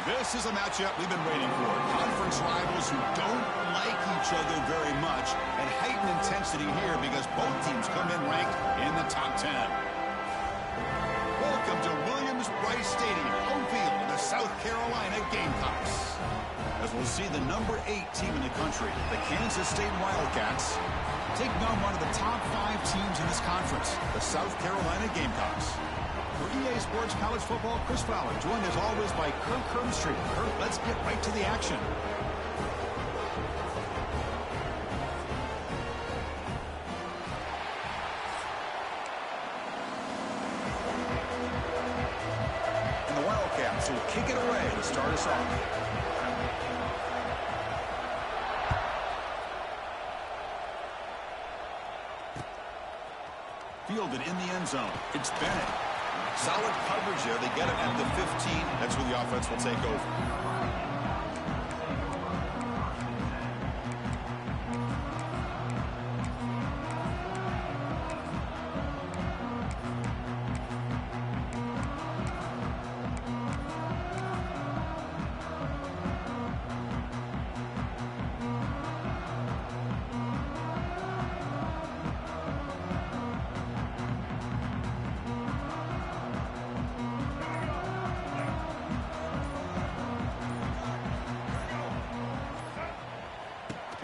This is a matchup we've been waiting for. Conference rivals who don't like each other very much, and heightened intensity here because both teams come in ranked in the top 10. Welcome to Williams-Brice Stadium, home field of the South Carolina Gamecocks. As we'll see the number 8 team in the country, the Kansas State Wildcats, taking on one of the top 5 teams in this conference, the South Carolina Gamecocks. For EA Sports College Football, Chris Fowler, joined as always by Kirk Herbstreit. Kirk, let's get right to the action. And the Wildcats will kick it away to start us off. Fielded in the end zone. It's Bennett. Solid coverage there. They get it at the 15. That's where the offense will take over.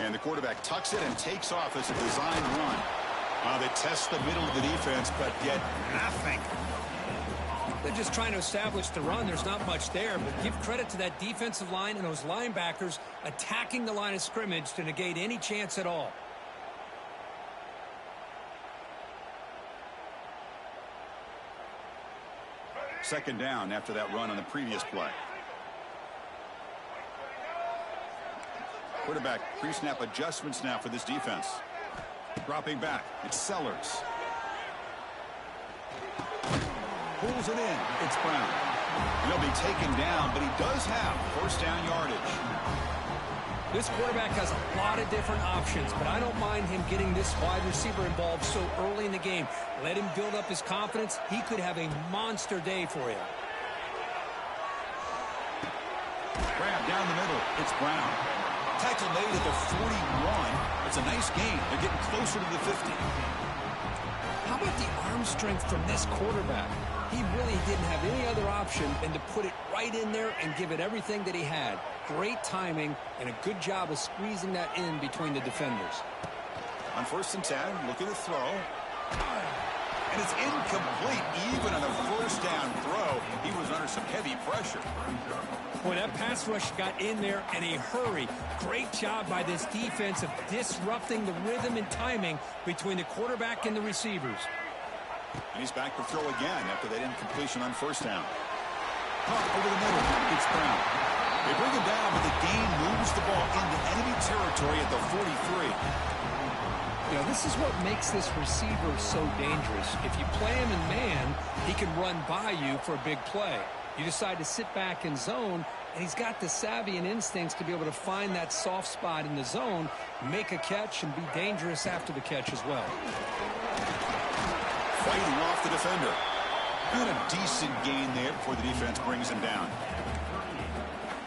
And the quarterback tucks it and takes off as a designed run. They test the middle of the defense, but get nothing. They're just trying to establish the run. There's not much there, but give credit to that defensive line and those linebackers attacking the line of scrimmage to negate any chance at all. Second down after that run on the previous play. Quarterback pre-snap adjustments now for this defense. Dropping back, it's Sellers. Pulls it in, it's Brown. He'll be taken down, but he does have first down yardage. This quarterback has a lot of different options, but I don't mind him getting this wide receiver involved so early in the game. Let him build up his confidence. He could have a monster day for you. Grab down the middle, it's Brown. Tackle made at the 41. It's a nice gain. They're getting closer to the 50. How about the arm strength from this quarterback? He really didn't have any other option than to put it right in there and give it everything that he had. Great timing and a good job of squeezing that in between the defenders. On 1st and 10, looking to throw. And it's incomplete. Even on a first down throw, he was under some heavy pressure. Boy, that pass rush got in there in a hurry. Great job by this defense of disrupting the rhythm and timing between the quarterback and the receivers. And he's back to throw again after that incompletion on first down. Caught over the middle. It's Brown. They bring him down, but the gain moves the ball into enemy territory at the 43. You know, this is what makes this receiver so dangerous. If you play him in man, he can run by you for a big play. You decide to sit back in zone, and he's got the savvy and instincts to be able to find that soft spot in the zone, make a catch, and be dangerous after the catch as well. Fighting off the defender. And a decent gain there before the defense brings him down.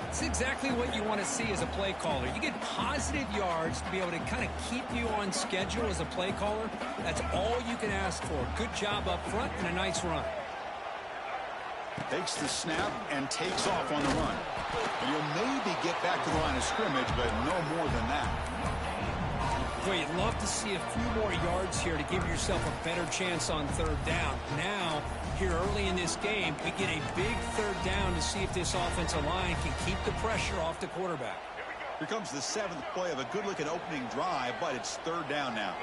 It's exactly what you want to see as a play caller. You get positive yards to be able to kind of keep you on schedule as a play caller. That's all you can ask for. Good job up front and a nice run. Takes the snap and takes off on the run. And you'll maybe get back to the line of scrimmage, but no more than that. Boy, you'd love to see a few more yards here to give yourself a better chance on 3rd down. Now, here early in this game, we get a big 3rd down to see if this offensive line can keep the pressure off the quarterback. Here comes the 7th play of a good-looking opening drive, but it's 3rd down now.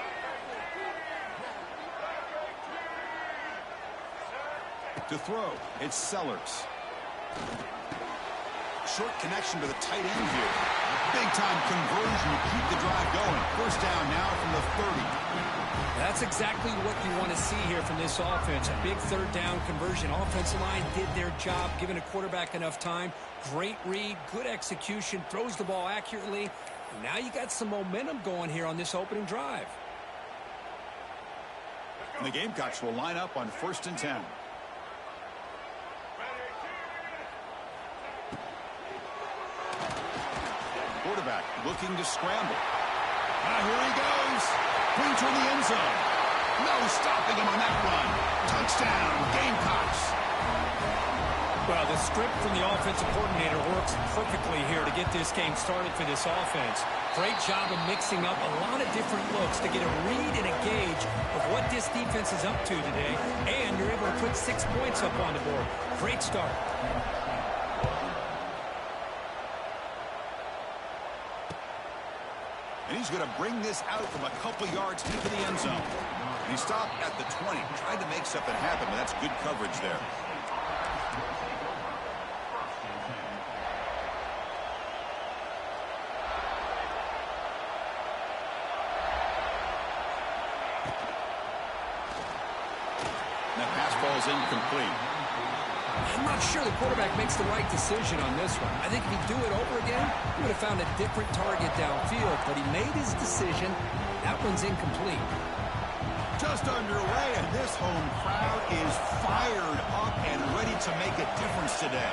To throw, it's Sellers. Short connection to the tight end here. Big-time conversion to keep the drive going. First down now from the 30. That's exactly what you want to see here from this offense. A big 3rd down conversion. Offensive line did their job, giving a quarterback enough time. Great read, good execution, throws the ball accurately. Now you got some momentum going here on this opening drive. And the Gamecocks will line up on 1st and 10. quarterback looking to scramble. Here he goes. Clean toward the end zone. No stopping him on that run. Touchdown, Gamecocks. Well, the script from the offensive coordinator works perfectly here to get this game started for this offense. Great job of mixing up a lot of different looks to get a read and a gauge of what this defense is up to today, and you're able to put 6 points up on the board. Great start. And he's going to bring this out from a couple yards into the end zone. And he stopped at the 20, tried to make something happen, but that's good coverage there. That pass ball is incomplete. I'm not sure the quarterback makes the right decision on this one. I think if he'd do it over again, he would have found a different target downfield, but he made his decision. That one's incomplete. Just underway, and this home crowd is fired up and ready to make a difference today.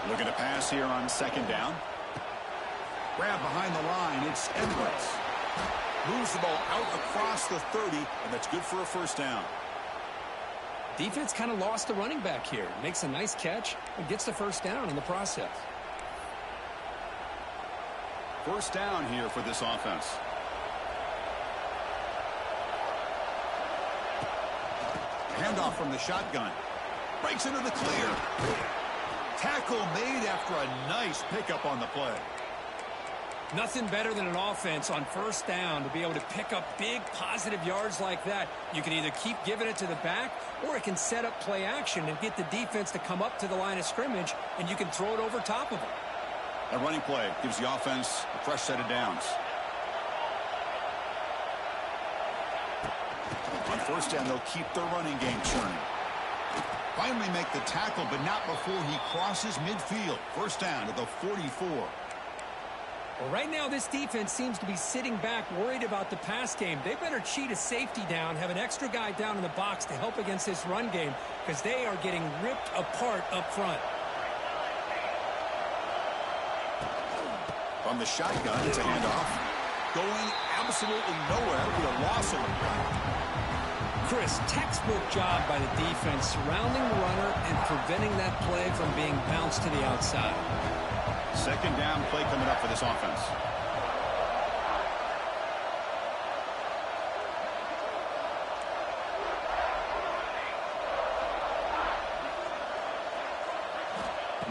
Looking to pass here on second down. Grab behind the line, it's Edwards. Moves the ball out across the 30, and that's good for a first down. Defense kind of lost the running back here. Makes a nice catch and gets the first down in the process. First down here for this offense. Handoff from the shotgun. Breaks into the clear. Tackle made after a nice pickup on the play. Nothing better than an offense on first down to be able to pick up big positive yards like that. You can either keep giving it to the back, or it can set up play action and get the defense to come up to the line of scrimmage, and you can throw it over top of them. A running play gives the offense a fresh set of downs. On first down, they'll keep their running game churning. Finally make the tackle, but not before he crosses midfield. First down to the 44. Well, right now, this defense seems to be sitting back, worried about the pass game. They better cheat a safety down, have an extra guy down in the box to help against this run game, because they are getting ripped apart up front. From the shotgun, it's a handoff. Going absolutely nowhere with a loss of a play. Chris, textbook job by the defense surrounding the runner and preventing that play from being bounced to the outside. Second down play coming up for this offense.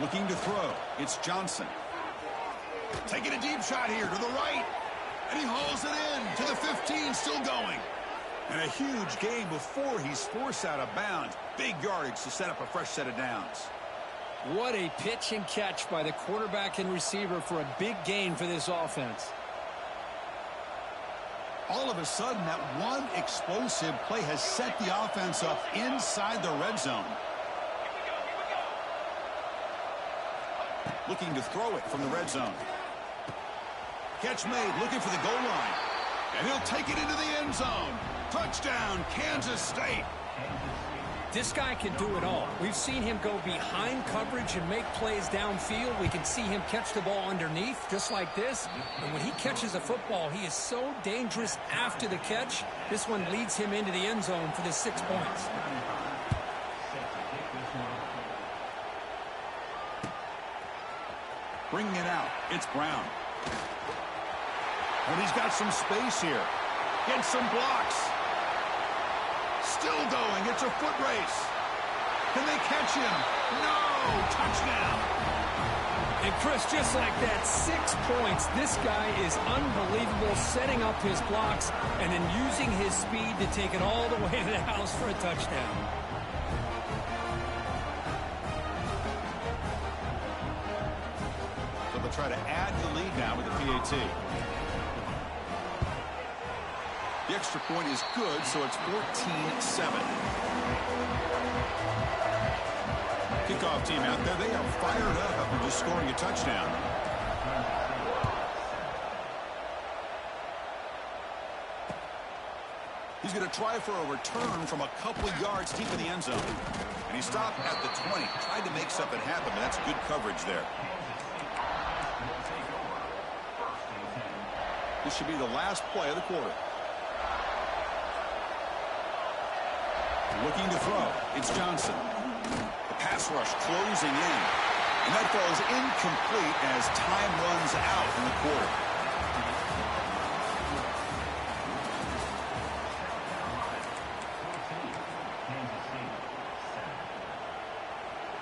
Looking to throw. It's Johnson. Taking a deep shot here to the right. And he hauls it in to the 15, still going. And a huge gain before he's forced out of bounds. Big yardage to set up a fresh set of downs. What a pitch and catch by the quarterback and receiver for a big gain for this offense. All of a sudden, that one explosive play has set the offense up inside the red zone. Looking to throw it from the red zone. Catch made, looking for the goal line. And he'll take it into the end zone. Touchdown, Kansas State. This guy can do it all. We've seen him go behind coverage and make plays downfield. We can see him catch the ball underneath, just like this. And when he catches a football, he is so dangerous after the catch. This one leads him into the end zone for the 6 points. Bringing it out, it's Brown. And he's got some space here. Gets some blocks. Still going. It's a foot race. Can they catch him? No! Touchdown! And Chris, just like that, 6 points. This guy is unbelievable, setting up his blocks and then using his speed to take it all the way to the house for a touchdown. So they'll try to add the lead now with the PAT. The extra point is good, so it's 14-7. Kickoff team out there, they are fired up after just scoring a touchdown. He's going to try for a return from a couple of yards deep in the end zone. And he stopped at the 20. Tried to make something happen, but that's good coverage there. This should be the last play of the quarter. Looking to throw. It's Johnson. The pass rush closing in. And that throw is incomplete as time runs out in the quarter.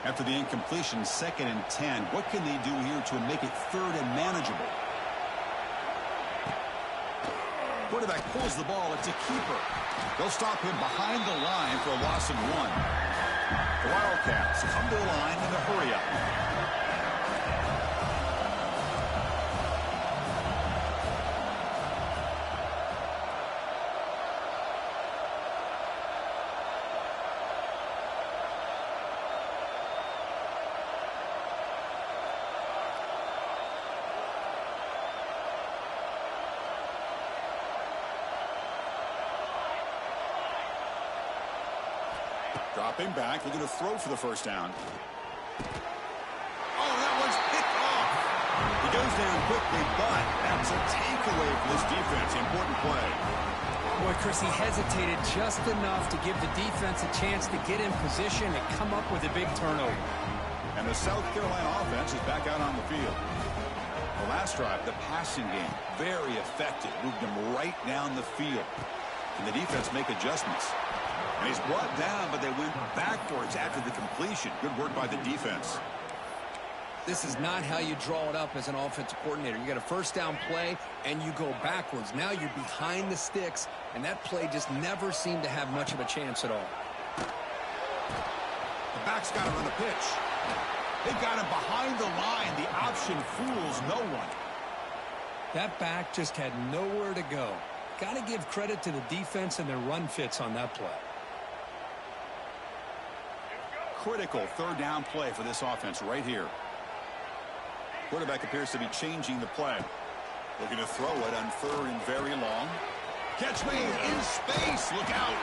After the incompletion, 2nd and 10. What can they do here to make it 3rd and manageable? Quarterback pulls the ball. It's a keeper. They'll stop him behind the line for a loss of 1. The Wildcats come to the line in a hurry-up. Dropping back, looking to throw for the first down. Oh, that one's picked off. He goes down quickly, but that's a takeaway for this defense. Important play. Boy, Chris, he hesitated just enough to give the defense a chance to get in position and come up with a big turnover. And the South Carolina offense is back out on the field. The last drive, the passing game, very effective. Moved them right down the field. Can the defense make adjustments? And he's brought down, but they went backwards after the completion. Good work by the defense. This is not how you draw it up as an offensive coordinator. You got a first down play, and you go backwards. Now you're behind the sticks, and that play just never seemed to have much of a chance at all. The back's got him on the pitch. They've got him behind the line. The option fools no one. That back just had nowhere to go. Got to give credit to the defense and their run fits on that play. Critical 3rd down play for this offense right here. Quarterback appears to be changing the play. Looking to throw it on 3rd and very long. Catch made in space. Look out.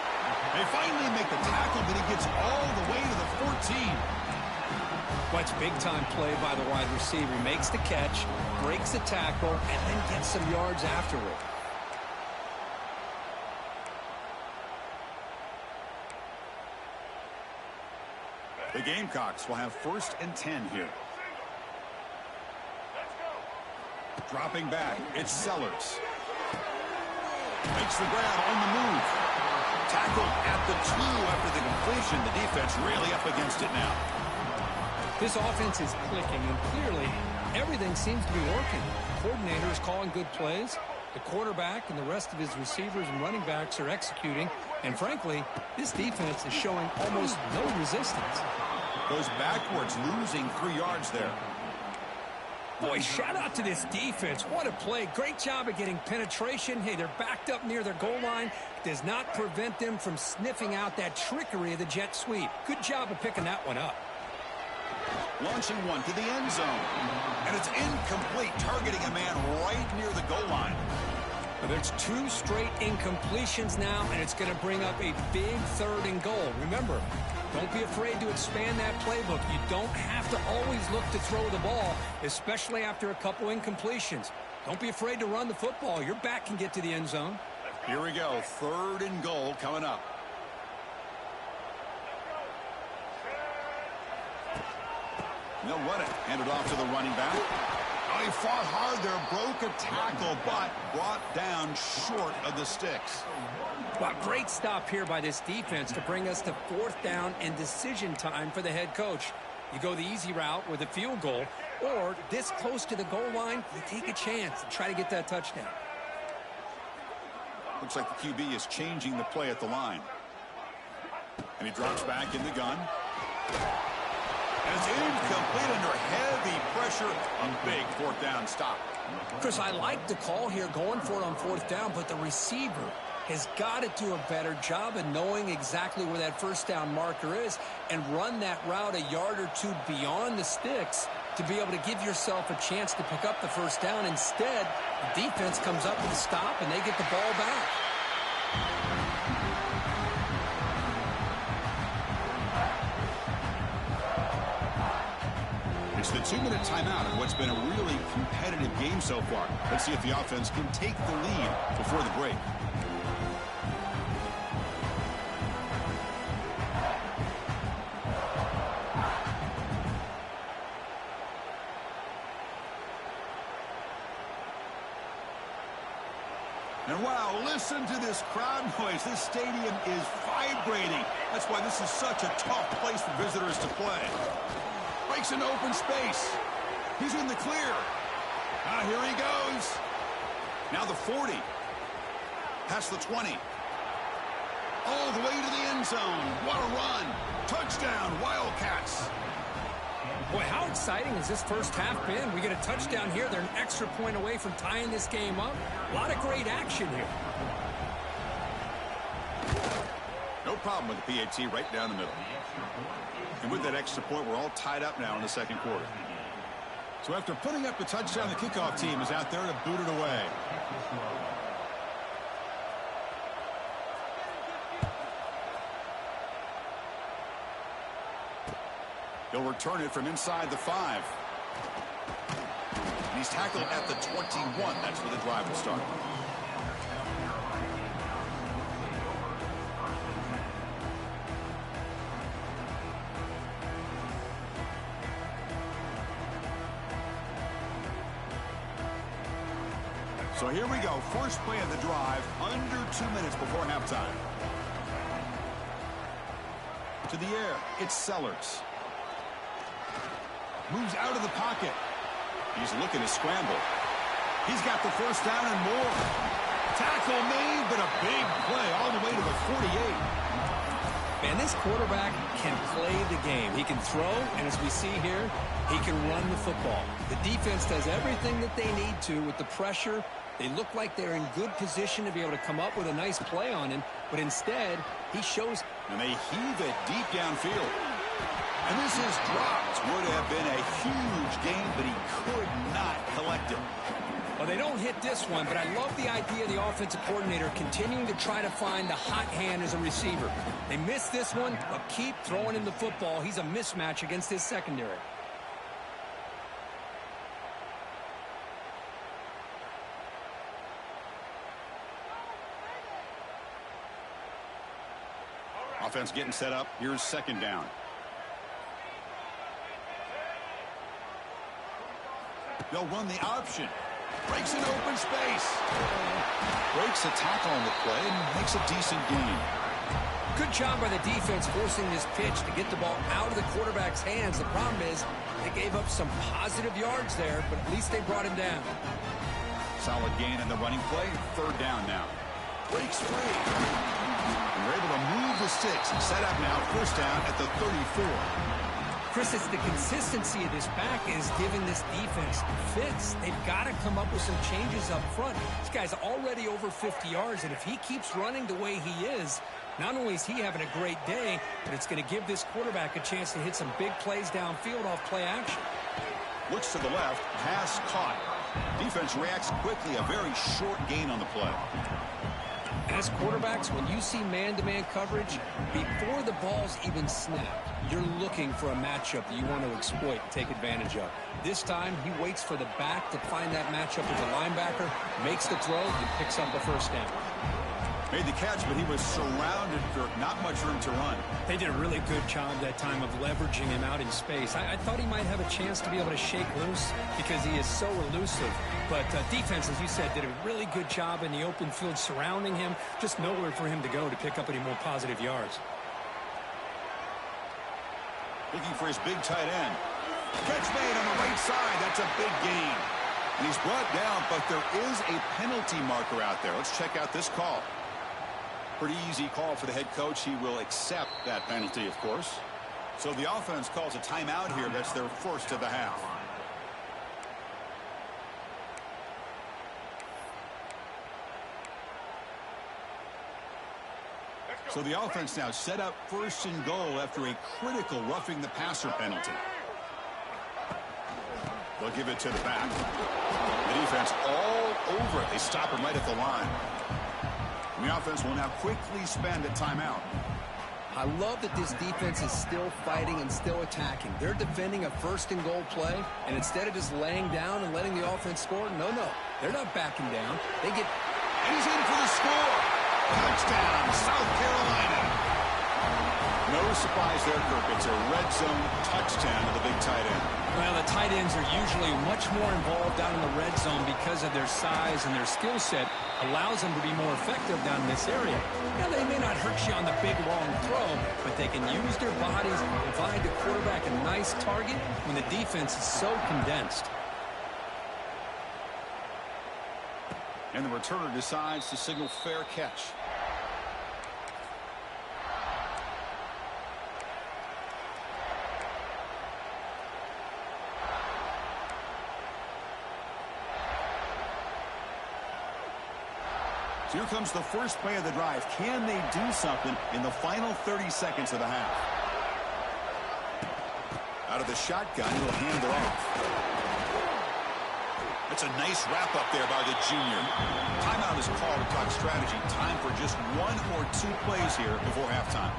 They finally make the tackle, but he gets all the way to the 14. What's big-time play by the wide receiver. Makes the catch, breaks the tackle, and then gets some yards afterward. The Gamecocks will have 1st and 10 here. Dropping back, it's Sellers. Makes the grab on the move. Tackled at the 2 after the completion. The defense really up against it now. This offense is clicking, and clearly everything seems to be working. The coordinator is calling good plays. The quarterback and the rest of his receivers and running backs are executing. And frankly, this defense is showing almost no resistance. Goes backwards, losing 3 yards there. Boy, shout out to this defense. What a play. Great job of getting penetration. Hey, they're backed up near their goal line. Does not prevent them from sniffing out that trickery of the jet sweep. Good job of picking that one up. Launching one to the end zone. And it's incomplete, targeting a man right near the goal line. There's 2 straight incompletions now, and it's going to bring up a big 3rd and goal. Remember, don't be afraid to expand that playbook. You don't have to always look to throw the ball, especially after a couple incompletions. Don't be afraid to run the football. Your back can get to the end zone. Here we go. 3rd and goal coming up. They'll run it. Hand it off to the running back. Oh, he fought hard there, broke a tackle, but brought down short of the sticks. Well, great stop here by this defense to bring us to 4th down and decision time for the head coach. You go the easy route with a field goal, or this close to the goal line, you take a chance and try to get that touchdown. Looks like the QB is changing the play at the line. And he drops back in the gun. And it's incomplete under heavy pressure. A big 4th down stop. Chris, I like the call here going for it on 4th down, but the receiver has got to do a better job of knowing exactly where that 1st down marker is and run that route a yard or 2 beyond the sticks to be able to give yourself a chance to pick up the 1st down. Instead, the defense comes up with a stop and they get the ball back. It's the 2-minute timeout in what's been a really competitive game so far. Let's see if the offense can take the lead before the break. And wow, listen to this crowd noise. This stadium is vibrating. That's why this is such a tough place for visitors to play. Breaks into open space. He's in the clear. Here he goes. Now the 40. Past the 20. All the way to the end zone. What a run. Touchdown, Wildcats. Boy, how exciting has this first half been? We get a touchdown here. They're an extra point away from tying this game up. A lot of great action here. No problem with the PAT right down the middle. And with that extra point, we're all tied up now in the second quarter. So after putting up the touchdown, the kickoff team is out there to boot it away. He'll return it from inside the 5. And he's tackled at the 21. That's where the drive will start. So here we go. First play of the drive, under 2 minutes before halftime. To the air, it's Sellers. Moves out of the pocket. He's looking to scramble. He's got the first down and more. Tackle made, but a big play all the way to the 48. Man, this quarterback can play the game. He can throw, and as we see here, he can run the football. The defense does everything that they need to with the pressure. They look like they're in good position to be able to come up with a nice play on him, but instead, he shows. And they heave it deep downfield. And this is dropped. Would have been a huge gain, but he could not collect it. Well, they don't hit this one, but I love the idea of the offensive coordinator continuing to try to find the hot hand as a receiver. They missed this one, but keep throwing him the football. He's a mismatch against his secondary. Offense getting set up. Here's second down. They'll run the option. Breaks an open space. Breaks a tackle on the play and makes a decent gain. Good job by the defense forcing this pitch to get the ball out of the quarterback's hands. The problem is they gave up some positive yards there, but at least they brought him down. Solid gain in the running play. Third down now. Breaks free. And they're able to move the sticks. Set up now. First down at the 34. Chris, it's the consistency of this back is giving this defense fits. They've got to come up with some changes up front. This guy's already over 50 yards, and if he keeps running the way he is, not only is he having a great day, but it's going to give this quarterback a chance to hit some big plays downfield off play action. Looks to the left. Pass caught. Defense reacts quickly. A very short gain on the play. As quarterbacks, when you see man-to-man coverage, before the ball's even snapped, you're looking for a matchup that you want to exploit and take advantage of. This time, he waits for the back to find that matchup with the linebacker, makes the throw, and picks up the first down. Made the catch, but he was surrounded for not much room to run. They did a really good job that time of leveraging him out in space. I thought he might have a chance to be able to shake loose because he is so elusive. But defense, as you said, did a really good job in the open field surrounding him. Just nowhere for him to go to pick up any more positive yards. Looking for his big tight end. Catch made on the right side. That's a big gain. And he's brought down, but there is a penalty marker out there. Let's check out this call. Pretty easy call for the head coach. He will accept that penalty, of course. So the offense calls a timeout here. That's their first of the half. So the offense now set up first and goal after a critical roughing the passer penalty. They'll give it to the back. The defense all over it. They stop him right at the line. And the offense will now quickly spend a timeout. I love that this defense is still fighting and still attacking. They're defending a first-and-goal play, and instead of just laying down and letting the offense score, no. They're not backing down. They get... And he's in for the score. Touchdown, South Carolina. No surprise there, Kirk. It's a red zone touchdown to the big tight end. Well, the tight ends are usually much more involved down in the red zone because of their size, and their skill set allows them to be more effective down in this area. Now, they may not hurt you on the big, long throw, but they can use their bodies and provide the quarterback a nice target when the defense is so condensed. And the returner decides to signal fair catch. So here comes the first play of the drive. Can they do something in the final 30 seconds of the half? Out of the shotgun, he'll hand it off. It's a nice wrap-up there by the junior. Timeout is called to talk strategy. Time for just 1 or 2 plays here before halftime.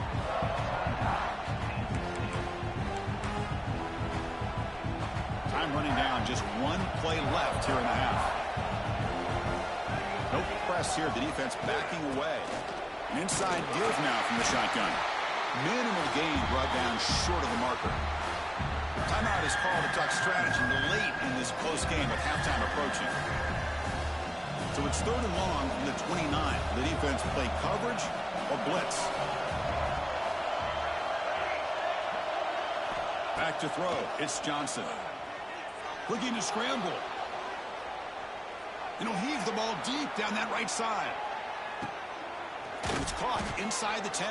Time running down. Just 1 play left here in the half. No press here. The defense backing away. An inside give now from the shotgun. Minimal gain brought down short of the marker. Timeout is called to talk strategy late in this close game with halftime approaching. So it's 3rd and long from the 29. The defense play coverage or blitz. Back to throw. It's Johnson. Looking to scramble. And he'll heave the ball deep down that right side. And it's caught inside the 10.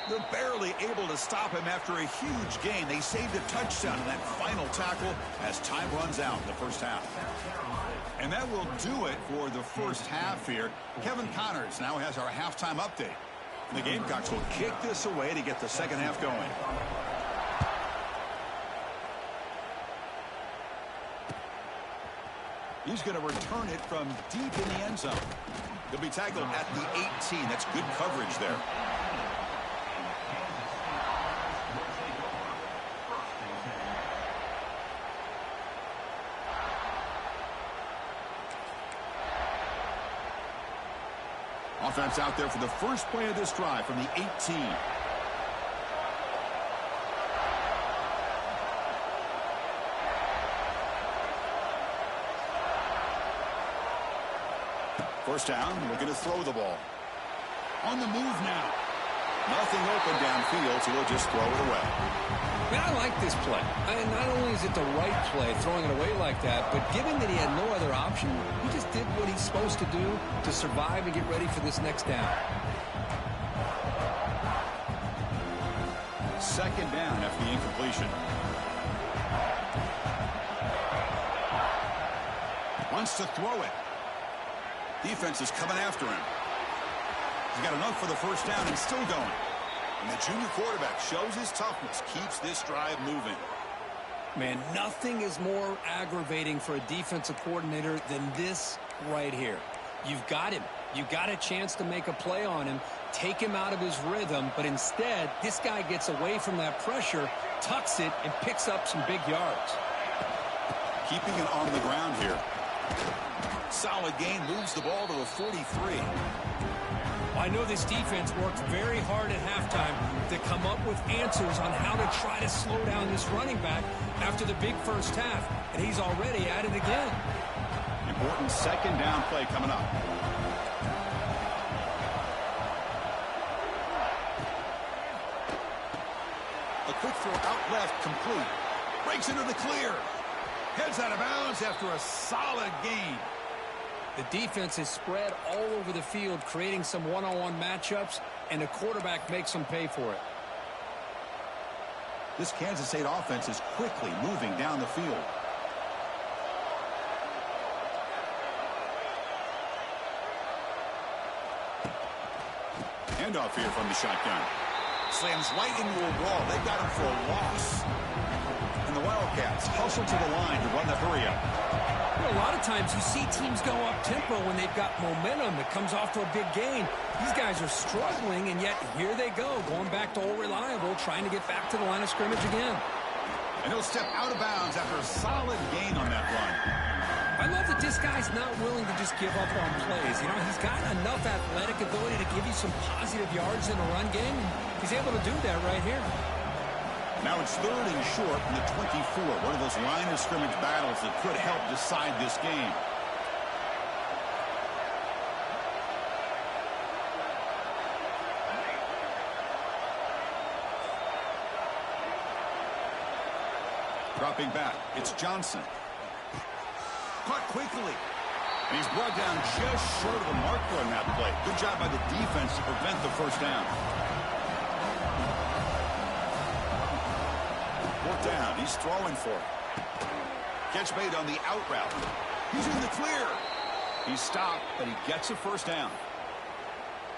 They're barely able to stop him after a huge gain. They saved a touchdown in that final tackle as time runs out in the first half. And that will do it for the first half here. Kevin Connors now has our halftime update. And the Gamecocks will kick this away to get the second half going. He's going to return it from deep in the end zone. He'll be tackled at the 18. That's good coverage there. Offense out there for the first play of this drive from the 18. First down, looking to throw the ball. On the move now. Nothing open downfield, so he'll just throw it away. Man, I like this play. And not only is it the right play, throwing it away like that, but given that he had no other option, he just did what he's supposed to do to survive and get ready for this next down. Second down after the incompletion. Wants to throw it. Defense is coming after him. He's got enough for the first down and still going. And the junior quarterback shows his toughness, keeps this drive moving. Man, nothing is more aggravating for a defensive coordinator than this right here. You've got him. You got a chance to make a play on him, take him out of his rhythm, but instead, this guy gets away from that pressure, tucks it, and picks up some big yards. Keeping it on the ground here. Solid gain, moves the ball to the 43. I know this defense worked very hard at halftime to come up with answers on how to try to slow down this running back after the big first half, and he's already at it again. Important second down play coming up. A quick throw out left, complete. Breaks into the clear. Heads out of bounds after a solid gain. The defense is spread all over the field, creating some one-on-one matchups, and the quarterback makes them pay for it. This Kansas State offense is quickly moving down the field. Handoff here from the shotgun. Slams right into a wall. They got him for a loss. And the Wildcats hustle to the line to run the hurry up. A lot of of times you see teams go up-tempo when they've got momentum that comes off to a big gain. These guys are struggling, and yet here they go, going back to old reliable, trying to get back to the line of scrimmage again. And he'll step out of bounds after a solid gain on that run. I love that this guy's not willing to just give up on plays. You know, he's got enough athletic ability to give you some positive yards in the run game, and he's able to do that right here. Now it's 3rd and short from the 24. One of those line of scrimmage battles that could help decide this game. Dropping back, it's Johnson. Caught quickly. And he's brought down just short of the marker on that play. Good job by the defense to prevent the first down. Down. He's throwing for it. Catch made on the out route. He's in the clear. He's stopped, but he gets a first down.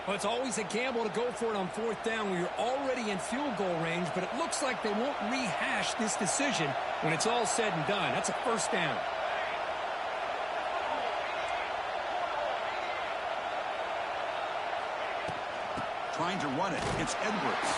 Well, it's always a gamble to go for it on 4th down when you're already in field goal range, but it looks like they won't rehash this decision when it's all said and done. That's a first down. Trying to run it. It's Edwards.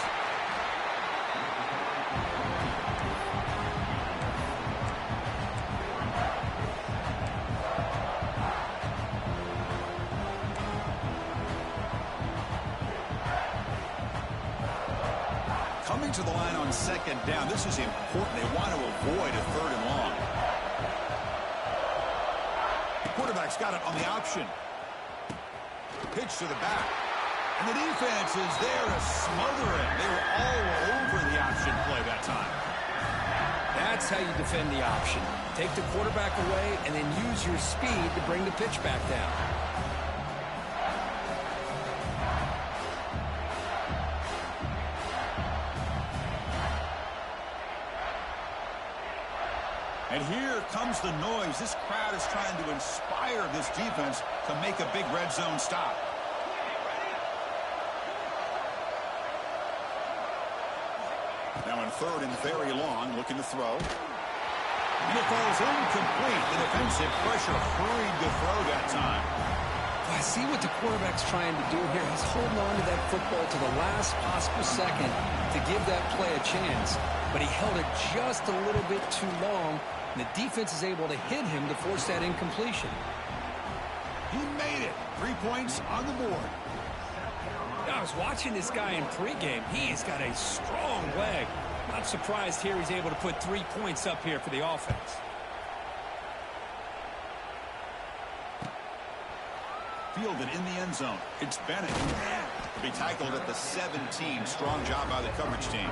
Coming to the line on 2nd down. This is important. They want to avoid a 3rd and long. Quarterback's got it on the option. Pitch to the back. And the defense is there to smother it. They were all over the option play that time. That's how you defend the option. Take the quarterback away and then use your speed to bring the pitch back down. And here comes the noise. This crowd is trying to inspire this defense to make a big red zone stop. Now in 3rd and very long, looking to throw. And it falls incomplete. The defensive pressure hurried the throw that time. I see what the quarterback's trying to do here. He's holding on to that football to the last possible second to give that play a chance. But he held it just a little bit too long, and the defense is able to hit him to force that incompletion. He made it. 3 points on the board. I was watching this guy in pregame. He's got a strong leg. Not surprised here he's able to put 3 points up here for the offense. Fielded in the end zone. It's Bennett. To be tackled at the 17. Strong job by the coverage team.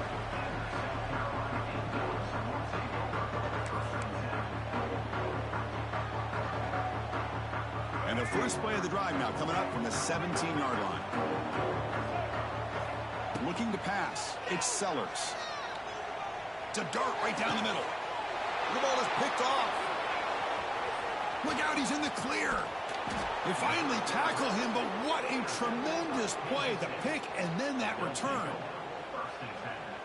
And the first play of the drive now coming up from the 17-yard line. Looking to pass. It's Sellers. It's a dart right down the middle. The ball is picked off. Look out, he's in the clear. They finally tackle him, but what a tremendous play. The pick and then that return.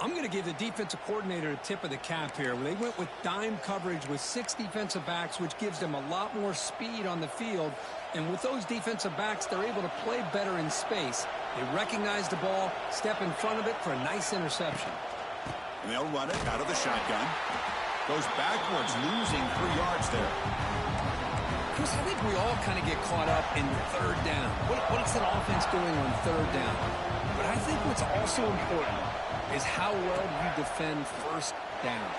I'm going to give the defensive coordinator a tip of the cap here. They went with dime coverage with 6 defensive backs, which gives them a lot more speed on the field. And with those defensive backs, they're able to play better in space. They recognize the ball, step in front of it for a nice interception. And they'll run it out of the shotgun. Goes backwards, losing 3 yards there. Chris, I think we all kind of get caught up in 3rd down. What is that offense doing on 3rd down? But I think what's also important is how well you defend 1st down.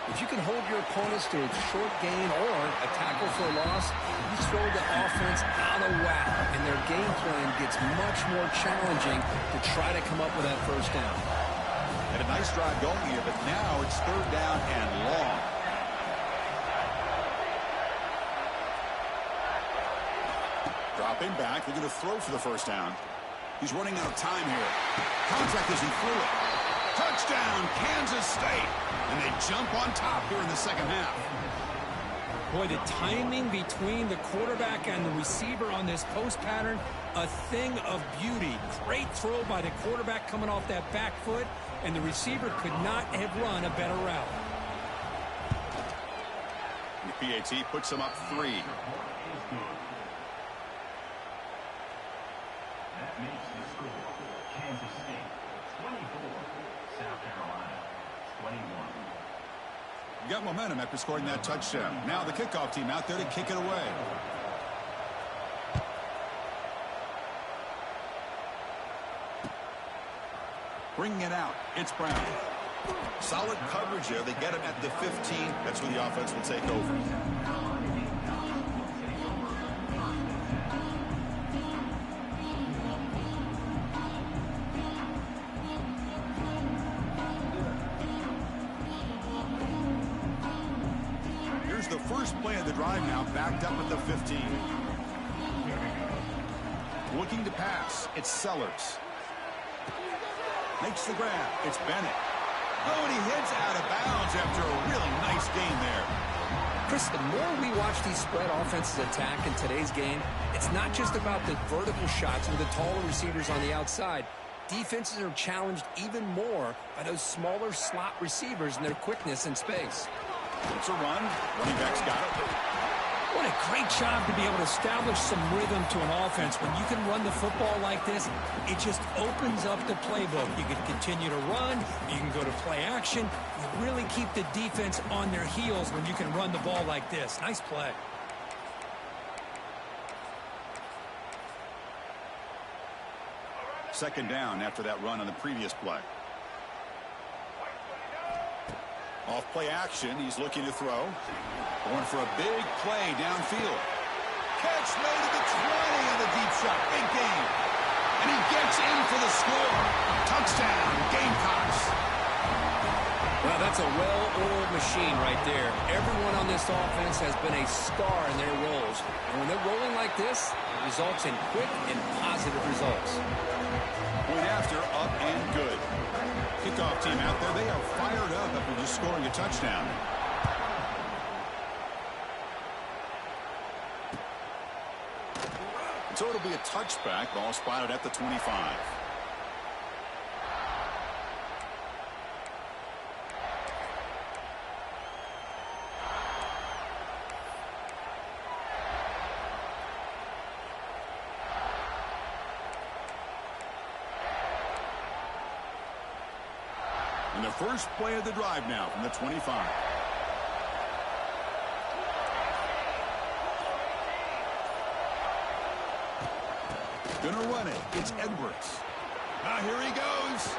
If you can hold your opponents to a short gain or a tackle for a loss, you throw the offense out of whack, and their game plan gets much more challenging to try to come up with that 1st down. Had a nice drive going here, but now it's 3rd down and long. Dropping back, looking to throw for the 1st down. He's running out of time here. Contact isn't through it. Touchdown, Kansas State. And they jump on top here in the 2nd half. Boy, the timing between the quarterback and the receiver on this post pattern, a thing of beauty. Great throw by the quarterback coming off that back foot, and the receiver could not have run a better route. PAT puts them up 3. That makes the score Kansas State 24, South Carolina 21. You got momentum after scoring that touchdown. Now the kickoff team out there to kick it away. Bringing it out, it's Brown. Solid coverage there. They get him at the 15. That's where the offense will take over. Here's the first play of the drive now, backed up at the 15. Looking to pass, it's Sellers. Makes the grab. It's Bennett. Oh, and he hits out of bounds after a really nice gain there. Chris, the more we watch these spread offenses attack in today's game, it's not just about the vertical shots with the taller receivers on the outside. Defenses are challenged even more by those smaller slot receivers and their quickness in space. It's a run. Running back's got it. What a great job to be able to establish some rhythm to an offense. When you can run the football like this, it just opens up the playbook. You can continue to run. You can go to play action. You really keep the defense on their heels when you can run the ball like this. Nice play. Second down after that run on the previous play. Off play action, he's looking to throw. Going for a big play downfield. Catch made at the 20 on the deep shot. Big gain. And he gets in for the score. Touchdown, Gamecocks. Well, that's a well-oiled machine right there. Everyone on this offense has been a star in their roles. And when they're rolling like this, it results in quick and positive results. Point after, up and good. Kickoff team out there, they are fired up after just scoring a touchdown. So it'll be a touchback, ball spotted at the 25. And the first play of the drive now from the 25. Gonna run it. It's Edwards. Now here he goes.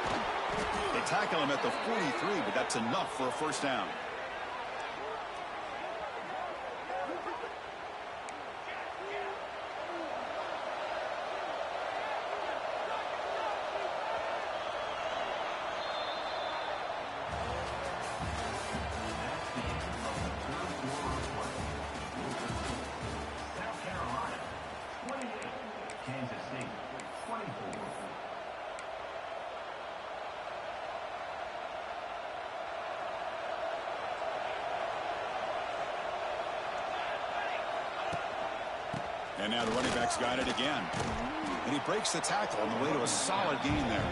They tackle him at the 43, but that's enough for a first down. And now the running back's got it again. And he breaks the tackle on the way to a solid gain there.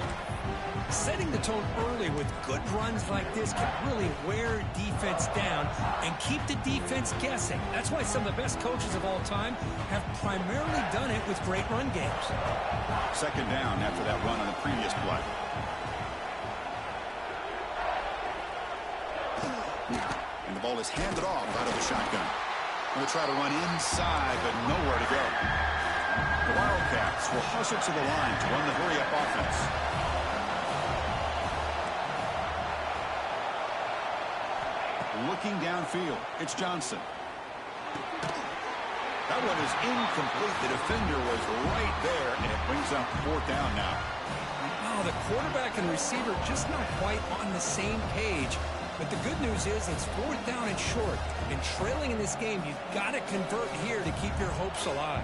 Setting the tone early with good runs like this can really wear defense down and keep the defense guessing. That's why some of the best coaches of all time have primarily done it with great run games. Second down after that run on the previous play. And the ball is handed off out of the shotgun. We'll try to run inside, but nowhere to go. The Wildcats will hustle to the line to run the hurry-up offense. Looking downfield, it's Johnson. That one is incomplete. The defender was right there, and it brings up fourth down now. Oh, the quarterback and receiver just not quite on the same page. But the good news is it's fourth down and short. And trailing in this game, you've got to convert here to keep your hopes alive.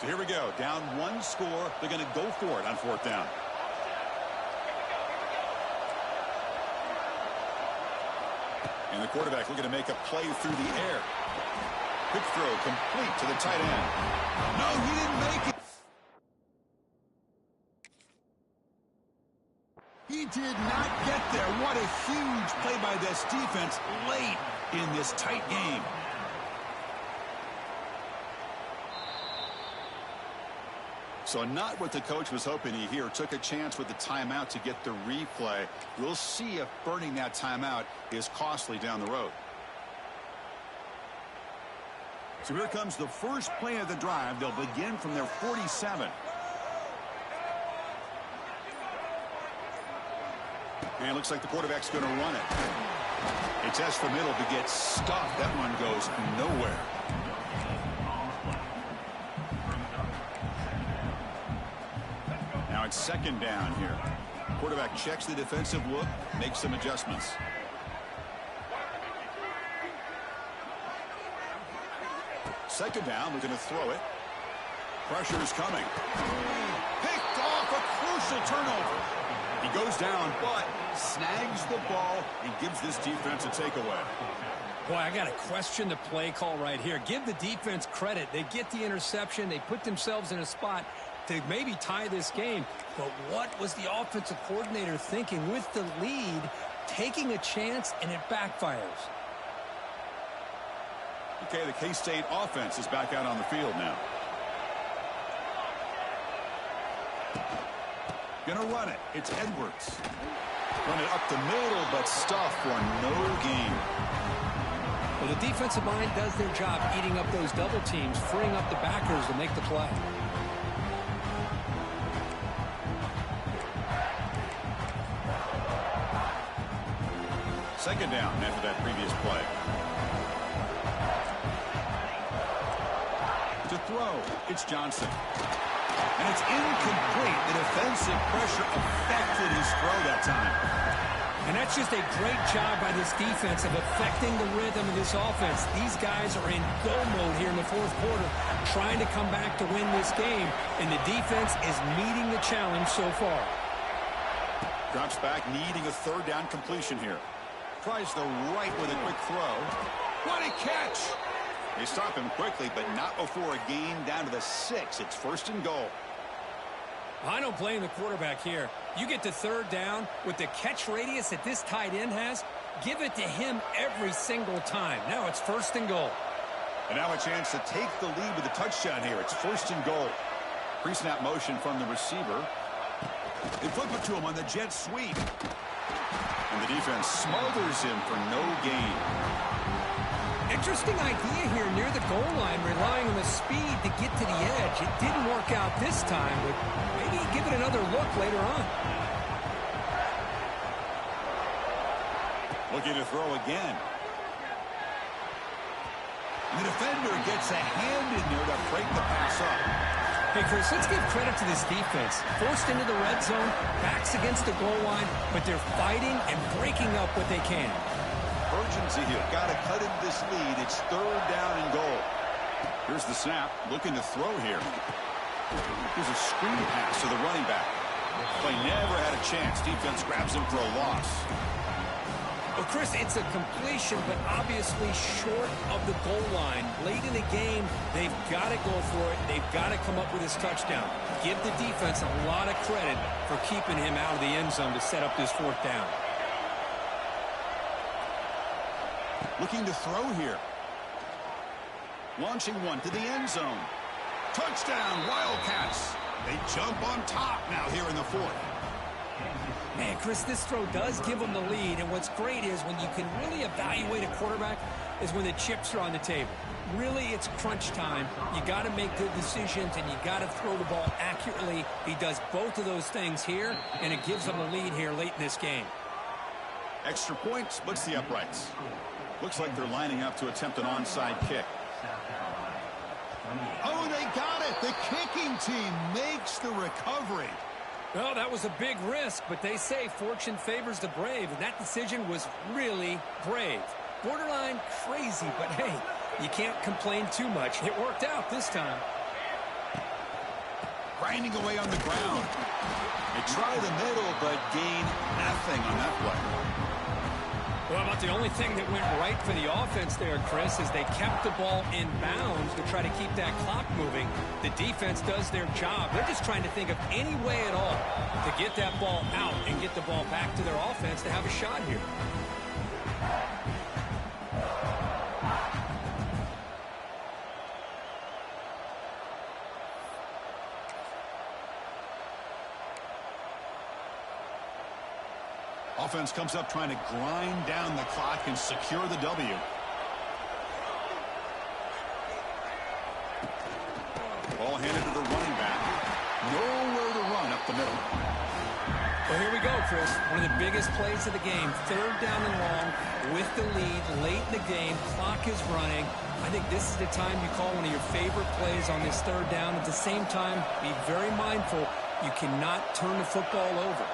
So here we go. Down one score. They're going to go for it on fourth down. And the quarterback looking to make a play through the air. Quick throw complete to the tight end. No, he didn't make it. He did not get there. What a huge play by this defense late in this tight game. So not what the coach was hoping to hear. Took a chance with the timeout to get the replay. We'll see if burning that timeout is costly down the road. So here comes the first play of the drive. They'll begin from their 47. And it looks like the quarterback's going to run it. He tests the middle to get stuffed. That one goes nowhere. Now it's second down here. Quarterback checks the defensive look, makes some adjustments. Second down, we're going to throw it. Pressure's coming. Picked off, a crucial turnover. He goes down, but snags the ball and gives this defense a takeaway. Boy, I got to question the play call right here. Give the defense credit. They get the interception. They put themselves in a spot to maybe tie this game. But what was the offensive coordinator thinking with the lead, taking a chance, and it backfires? Okay, the K-State offense is back out on the field now. Gonna run it. It's Edwards. Run it up the middle, but stuff for no gain. Well, the defensive line does their job eating up those double teams, freeing up the backers to make the play. Second down after that previous play. To throw, it's Johnson. And it's incomplete. The defensive pressure affected his throw that time. And that's just a great job by this defense of affecting the rhythm of this offense. These guys are in go mode here in the fourth quarter, trying to come back to win this game. And the defense is meeting the challenge so far. Drops back, needing a third down completion here. Tries the right with a quick throw. What a catch! They stop him quickly, but not before a gain down to the 6. It's first and goal. I don't blame the quarterback here. You get to third down with the catch radius that this tight end has, give it to him every single time. Now it's first and goal. And now a chance to take the lead with a touchdown here. It's first and goal. Pre-snap motion from the receiver. They flip it to him on the jet sweep. And the defense smothers him for no gain. Interesting idea here near the goal line, relying on the speed to get to the edge. It didn't work out this time, but maybe give it another look later on. Looking to throw again. The defender gets a hand in there to break the pass up. Hey, Chris, let's give credit to this defense. Forced into the red zone, backs against the goal line, but they're fighting and breaking up what they can. Urgency here. Got to cut into this lead. It's third down and goal. Here's the snap. Looking to throw here. Here's a screen pass to the running back. Play never had a chance. Defense grabs him for a loss. Well, Chris, it's a completion, but obviously short of the goal line. Late in the game, they've got to go for it. They've got to come up with this touchdown. Give the defense a lot of credit for keeping him out of the end zone to set up this fourth down. Looking to throw here. Launching one to the end zone. Touchdown, Wildcats. They jump on top now here in the fourth. Man, Chris, this throw does give them the lead, and what's great is when you can really evaluate a quarterback is when the chips are on the table. Really, it's crunch time. You got to make good decisions, and you got to throw the ball accurately. He does both of those things here, and it gives them the lead here late in this game. Extra point splits the uprights. Looks like they're lining up to attempt an onside kick. Oh, they got it. The kicking team makes the recovery. Well, that was a big risk, but they say fortune favors the brave, and that decision was really brave. Borderline crazy, but hey, you can't complain too much. It worked out this time. Grinding away on the ground. They try the middle, but gain nothing on that play. Well, about the only thing that went right for the offense there, Chris, is they kept the ball in bounds to try to keep that clock moving. The defense does their job. They're just trying to think of any way at all to get that ball out and can get the ball back to their offense to have a shot here. Offense comes up trying to grind down the clock and secure the W. Ball handed to the running back. Nowhere to run up the middle. Well, here we go, Chris. One of the biggest plays of the game. 3rd down and long with the lead late in the game. Clock is running. I think this is the time you call one of your favorite plays on this 3rd down. At the same time, be very mindful. You cannot turn the football over.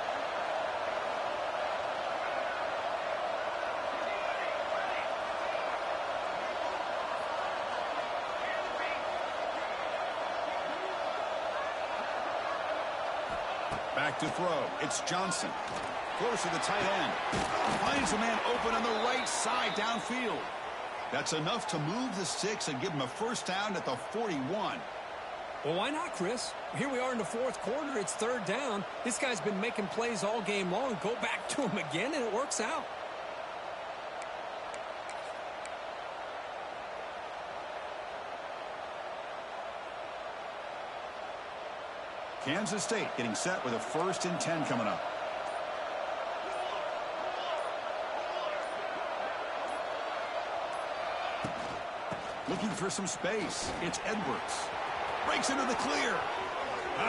Back to throw. It's Johnson. Close to the tight end. Finds a man open on the right side downfield. That's enough to move the sticks and give him a first down at the 41. Well, why not, Chris? Here we are in the 4th quarter. It's 3rd down. This guy's been making plays all game long. Go back to him again, and it works out. Kansas State getting set with a 1st and 10 coming up. Looking for some space. It's Edwards. Breaks into the clear.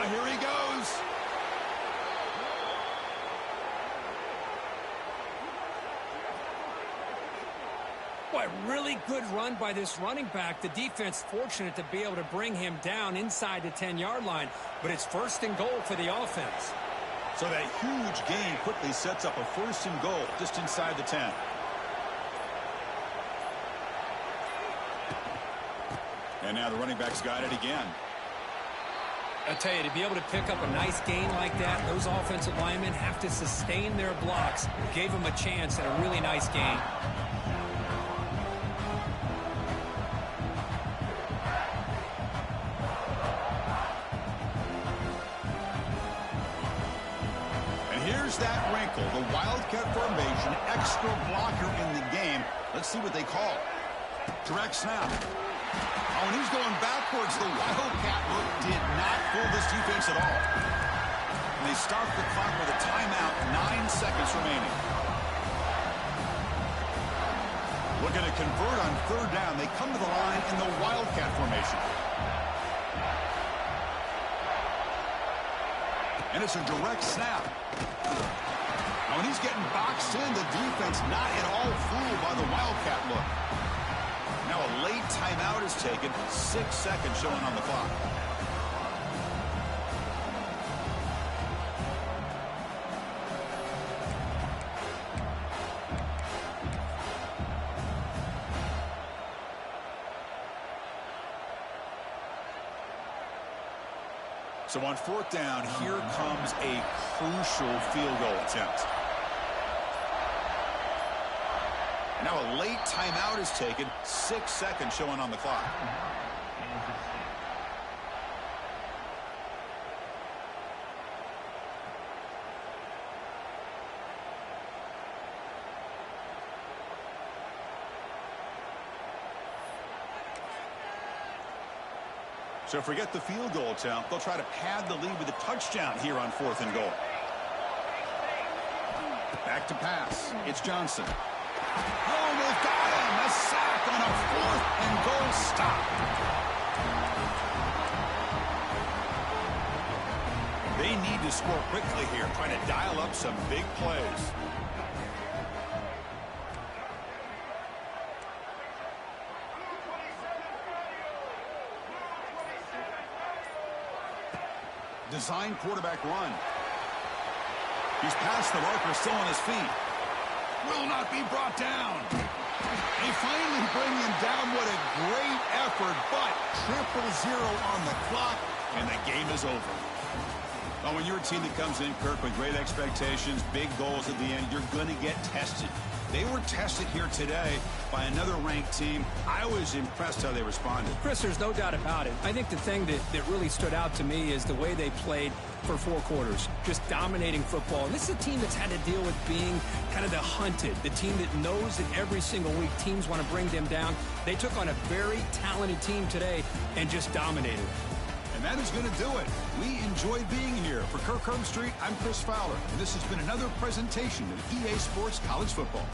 Here he goes. Boy, really good run by this running back. The defense fortunate to be able to bring him down inside the 10-yard line. But it's 1st and goal for the offense. So that huge gain quickly sets up a 1st and goal just inside the 10. And now the running back's got it again. I tell you, to be able to pick up a nice gain like that, those offensive linemen have to sustain their blocks. Gave him a chance at a really nice gain. Here's that wrinkle, the Wildcat formation, extra blocker in the game. Let's see what they call. Direct snap. Oh, and he's going backwards. The Wildcat look did not fool this defense at all. And they start the clock with a timeout, 9 seconds remaining. Looking to convert on 3rd down. They come to the line in the Wildcat formation. And it's a direct snap. Now, when he's getting boxed in, the defense not at all fooled by the Wildcat look. Now a late timeout is taken. 6 seconds showing on the clock. So on 4th down, here comes a crucial field goal attempt. Now a late timeout is taken. 6 seconds showing on the clock. So forget the field goal attempt. They'll try to pad the lead with a touchdown here on 4th and goal. Back to pass. It's Johnson. Oh, they've got him. A sack on a 4th and goal stop. They need to score quickly here, trying to dial up some big plays. Design quarterback run. He's past the marker, still on his feet. Will not be brought down. They finally bring him down. What a great effort, but 0-0 on the clock, and the game is over. Oh, when you're a team that comes in, Kirk, with great expectations, big goals at the end, you're going to get tested. They were tested here today by another ranked team. I was impressed how they responded. Chris, there's no doubt about it. I think the thing that really stood out to me is the way they played for 4 quarters, just dominating football. And this is a team that's had to deal with being kind of the hunted, the team that knows that every single week teams want to bring them down. They took on a very talented team today and just dominated. And that is going to do it. We enjoyed being here. For Kirk Herbstreit, I'm Chris Fowler, and this has been another presentation of EA Sports College Football.